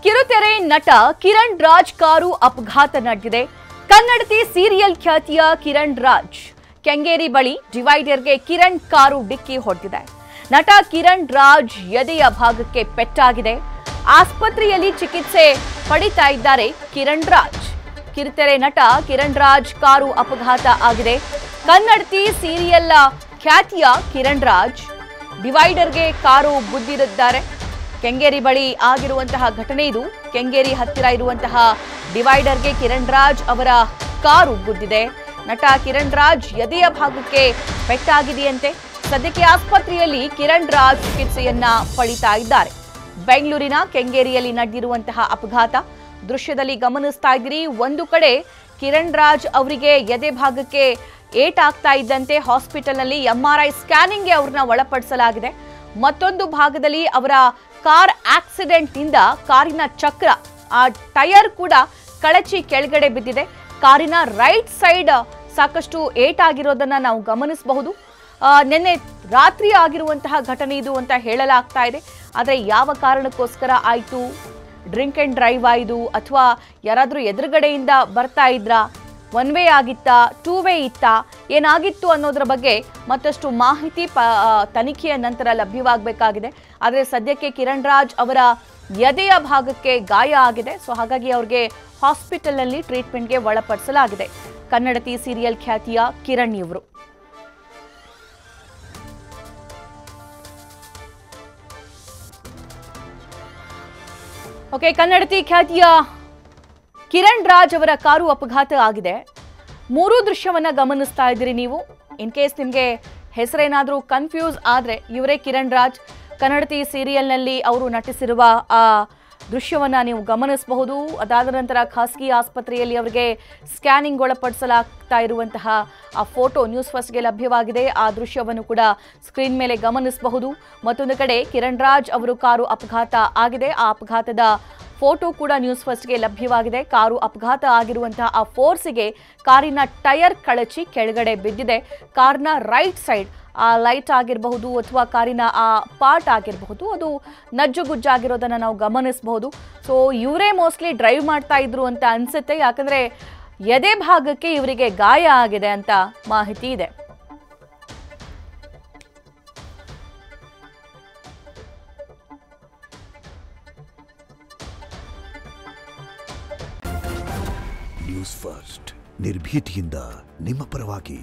ಕಿರುತೆರೆ ನಟ ಕಿರಣ್ ರಾಜ್ ಕಾರು ಅಪಘಾತ ನಡೆದಿದೆ. ಕನ್ನಡತಿ ಸೀರಿಯಲ್ ಖ್ಯಾತಿಯ ಕಿರಣ್ ರಾಜ್ ಕೆಂಗೇರಿ ಬಳಿ ಡಿವೈಡರ್ಗೆ ಕಿರಣ್ ಕಾರು ಡಿಕ್ಕಿ ಹೊಡೆದಿದೆ. ನಟ ಕಿರಣ್ ರಾಜ್ ಎದೆಯ ಭಾಗಕ್ಕೆ ಪೆಟ್ಟಾಗಿದೆ. ಆಸ್ಪತ್ರೆಯಲ್ಲಿ ಚಿಕಿತ್ಸೆ ಪಡಿತಾ ಇದ್ದಾರೆ ಕಿರಣ್ ರಾಜ್. ಕಿರುತೆರೆ ನಟ ಕಿರಣ್ ರಾಜ್ ಕಾರು ಅಪಘಾತ ಆಗಿದೆ. ಕನ್ನಡತಿ ಸೀರಿಯಲ್ ಖ್ಯಾತಿಯ ಕಿರಣ್ ರಾಜ್ ಡಿವೈಡರ್ಗೆ ಕಾರು ಗುದ್ದಿದ್ದಾರೆ. ಕೆಂಗೇರಿ ಬಳಿ ಆಗಿರುವಂತಹ ಘಟನೆ ಇದು. ಕೆಂಗೇರಿ ಹತ್ತಿರ ಇರುವಂತಹ ಡಿವೈಡರ್ಗೆ ಕಿರಣ್ ರಾಜ್ ಅವರ ಕಾರು ಗುದ್ದಿದೆ. ನಟ ಕಿರಣ್ ರಾಜ್ ಎದೆಯ ಭಾಗಕ್ಕೆ ಪೆಟ್ಟಾಗಿದೆಯಂತೆ. ಸದ್ಯಕ್ಕೆ ಆಸ್ಪತ್ರೆಯಲ್ಲಿ ಕಿರಣ್ ರಾಜ್ ಚಿಕಿತ್ಸೆಯನ್ನ ಪಡಿತಾ ಇದ್ದಾರೆ. ಬೆಂಗಳೂರಿನ ಕೆಂಗೇರಿಯಲ್ಲಿ ನಡೆದಿರುವಂತಹ ಅಪಘಾತ ದೃಶ್ಯದಲ್ಲಿ ಗಮನಿಸ್ತಾ ಇದ್ದೀರಿ. ಒಂದು ಕಡೆ ಕಿರಣ್ ರಾಜ್ ಅವರಿಗೆ ಎದೆ ಭಾಗಕ್ಕೆ ಏಟಾಗ್ತಾ ಇದ್ದಂತೆ ಹಾಸ್ಪಿಟಲ್ನಲ್ಲಿ MRI ಸ್ಕ್ಯಾನಿಂಗ್ಗೆ ಅವ್ರನ್ನ ಒಳಪಡಿಸಲಾಗಿದೆ. ಮತ್ತೊಂದು ಭಾಗದಲ್ಲಿ ಅವರ ಕಾರ್ ಆಕ್ಸಿಡೆಂಟ್ ನಿಂದ ಕಾರಿನ ಚಕ್ರ ಆ ಟೈರ್ ಕೂಡ ಕಳಚಿ ಕೆಳಗಡೆ ಬಿದ್ದಿದೆ. ಕಾರಿನ ರೈಟ್ ಸೈಡ್ ಸಾಕಷ್ಟು ಏಟಾಗಿರೋದನ್ನ ನಾವು ಗಮನಿಸಬಹುದು. ನಿನ್ನೆ ರಾತ್ರಿ ಆಗಿರುವಂತಹ ಘಟನೆ ಇದು ಅಂತ ಹೇಳಲಾಗ್ತಾ ಇದೆ. ಆದರೆ ಯಾವ ಕಾರಣಕ್ಕೋಸ್ಕರ ಆಯಿತು, ಡ್ರಿಂಕ್ ಅಂಡ್ ಡ್ರೈವ್ ಆಯಿತು ಅಥವಾ ಯಾರಾದರೂ ಎದುರುಗಡೆಯಿಂದ ಬರ್ತಾ ಇದ್ರಾ, ಒನ್ ವೇ ಆಗಿತ್ತಾ, ಟೂ ವೇ ಇತ್ತಾ, ಏನಾಗಿತ್ತು ಅನ್ನೋದ್ರ ಬಗ್ಗೆ ಮತ್ತಷ್ಟು ಮಾಹಿತಿ ತನಿಖೆಯ ನಂತರ ಲಭ್ಯವಾಗಬೇಕಾಗಿದೆ. ಆದರೆ ಸದ್ಯಕ್ಕೆ ಕಿರಣ್ ರಾಜ್ ಅವರ ಎದೆಯ ಭಾಗಕ್ಕೆ ಗಾಯ ಆಗಿದೆ. ಸೊ ಹಾಗಾಗಿ ಅವ್ರಿಗೆ ಹಾಸ್ಪಿಟಲ್ನಲ್ಲಿ ಟ್ರೀಟ್ಮೆಂಟ್ಗೆ ಒಳಪಡಿಸಲಾಗಿದೆ. ಕನ್ನಡತಿ ಸೀರಿಯಲ್ ಖ್ಯಾತಿಯ ಕಿರಣ್ ಇವರು. ಓಕೆ, ಕನ್ನಡತಿ ಖ್ಯಾತಿಯ ಕಿರಣ್ ರಾಜ್ ಅವರ ಕಾರು ಅಪಘಾತ ಆಗಿದೆ. ಮೂರು ದೃಶ್ಯವನ್ನ ಗಮನಿಸ್ತಾ ಇದ್ದೀರಿ ನೀವು. ಇನ್ ಕೇಸ್ ನಿಮಗೆ ಹೆಸರೇನಾದರೂ ಕನ್ಫ್ಯೂಸ್ ಆದರೆ ಇವರೇ ಕಿರಣ್ ರಾಜ್. ಕನ್ನಡತಿ ಸೀರಿಯಲ್ನಲ್ಲಿ ಅವರು ನಟಿಸಿರುವ ಆ ದೃಶ್ಯವನ್ನ ನೀವು ಗಮನಿಸಬಹುದು. ಅದಾದ ನಂತರ ಖಾಸಗಿ ಆಸ್ಪತ್ರೆಯಲ್ಲಿ ಅವರಿಗೆ ಸ್ಕ್ಯಾನಿಂಗ್ ಒಳಪಡಿಸಲಾಗ್ತಾ ಇರುವಂತಹ ಆ ಫೋಟೋ ನ್ಯೂಸ್ ಫಸ್ಟ್ಗೆ ಲಭ್ಯವಾಗಿದೆ. ಆ ದೃಶ್ಯವನ್ನು ಕೂಡ ಸ್ಕ್ರೀನ್ ಮೇಲೆ ಗಮನಿಸಬಹುದು. ಮತ್ತೊಂದು ಕಡೆ ಕಿರಣ್ ರಾಜ್ ಅವರು ಕಾರು ಅಪಘಾತ ಆಗಿದೆ. ಆ ಅಪಘಾತದ ಫೋಟೋ ಕೂಡ ನ್ಯೂಸ್ ಫಸ್ಟ್ಗೆ ಲಭ್ಯವಾಗಿದೆ. ಕಾರು ಅಪಘಾತ ಆಗಿರುವಂತಹ ಆ ಫೋರ್ಸಿಗೆ ಕಾರಿನ ಟೈರ್ ಕಳಚಿ ಕೆಳಗಡೆ ಬಿದ್ದಿದೆ. ಕಾರ್ನ ರೈಟ್ ಸೈಡ್ ಆ ಲೈಟ್ ಆಗಿರಬಹುದು ಅಥವಾ ಕಾರಿನ ಆ ಪಾರ್ಟ್ ಆಗಿರಬಹುದು, ಅದು ನಜ್ಜುಗುಜ್ಜಾಗಿರೋದನ್ನು ನಾವು ಗಮನಿಸಬಹುದು. ಸೊ ಇವರೇ ಮೋಸ್ಟ್ಲಿ ಡ್ರೈವ್ ಮಾಡ್ತಾ ಇದ್ರು ಅಂತ ಅನ್ಸುತ್ತೆ. ಯಾಕಂದ್ರೆ ಎದೆ ಭಾಗಕ್ಕೆ ಇವರಿಗೆ ಗಾಯ ಆಗಿದೆ ಅಂತ ಮಾಹಿತಿ ಇದೆ. ನ್ಯೂಸ್ ಫಸ್ಟ್ ನಿರ್ಭೀತಿಯಿಂದ ನಿಮ್ಮ ಪರವಾಗಿ.